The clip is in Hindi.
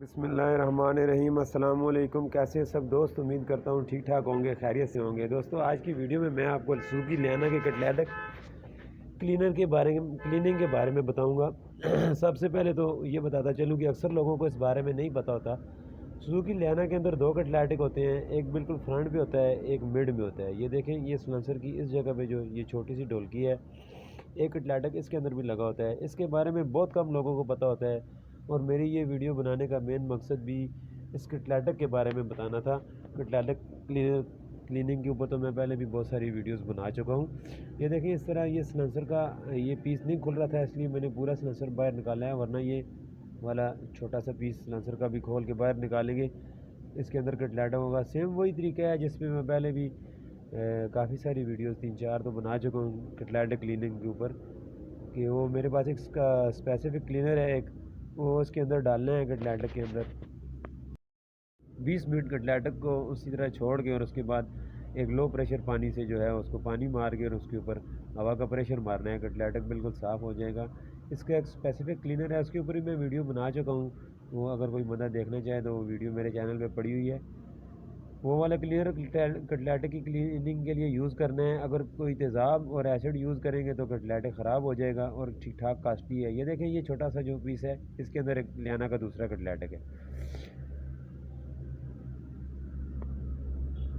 बिस्मिल्लाहिर्रहमानिर्रहीम। अस्सलाम वालेकुम। कैसे हैं सब दोस्त? उम्मीद करता हूँ ठीक ठाक होंगे, खैरियत से होंगे। दोस्तों, आज की वीडियो में मैं आपको सुजुकी लियाना के कटलेट क्लीनिंग के बारे में बताऊंगा। सबसे पहले तो ये बताता चलूँ कि अक्सर लोगों को इस बारे में नहीं पता होता। सुजुकी लियाना के अंदर दो कटलेटिक होते हैं, एक बिल्कुल फ्रंट पे होता है, एक मिड में होता है। ये देखें, ये सलेंसर की इस जगह पे जो ये छोटी सी ढोलकी है, एक कटलेटिक इसके अंदर भी लगा होता है। इसके बारे में बहुत कम लोगों को पता होता है और मेरी ये वीडियो बनाने का मेन मकसद भी इस कटलेटिक के बारे में बताना था। कटलेटिक क्लीनिंग के ऊपर तो मैं पहले भी बहुत सारी वीडियोस बना चुका हूँ। ये देखिए, इस तरह ये सिलेंसर का ये पीस नहीं खुल रहा था, इसलिए मैंने पूरा सिलेंसर बाहर निकाला है, वरना ये वाला छोटा सा पीस सिलेंसर का भी खोल के बाहर निकालेंगे, इसके अंदर कटलेट होगा। सेम वही तरीका है जिसमें मैं पहले भी काफ़ी सारी वीडियोस 3-4 तो बना चुका हूँ कटलेट क्लीनिंग के ऊपर। कि वो मेरे पास एक स्पेसिफिक क्लीनर है, एक वो उसके अंदर डालना है कटलेट के अंदर 20 मिनट कटलेट को उसी तरह छोड़ के, और उसके बाद एक लो प्रेशर पानी से जो है उसको पानी मार के और उसके ऊपर हवा का प्रेशर मारना है, कटलेट बिल्कुल साफ़ हो जाएगा। इसका एक स्पेसिफिक क्लीनर है, उसके ऊपर ही मैं वीडियो बना चुका हूँ। वो अगर कोई बंदा देखना चाहे तो वो वीडियो मेरे चैनल पे पड़ी हुई है। वो वाला क्लीनर कटलेट की क्लीनिंग के लिए यूज़ करना है। अगर कोई तेज़ाब और एसिड यूज़ करेंगे तो कटलेट ख़राब हो जाएगा और ठीक ठाक कास्टली है। ये देखें, ये छोटा सा जो पीस है, इसके अंदर एक लियाना का दूसरा कटलेट है।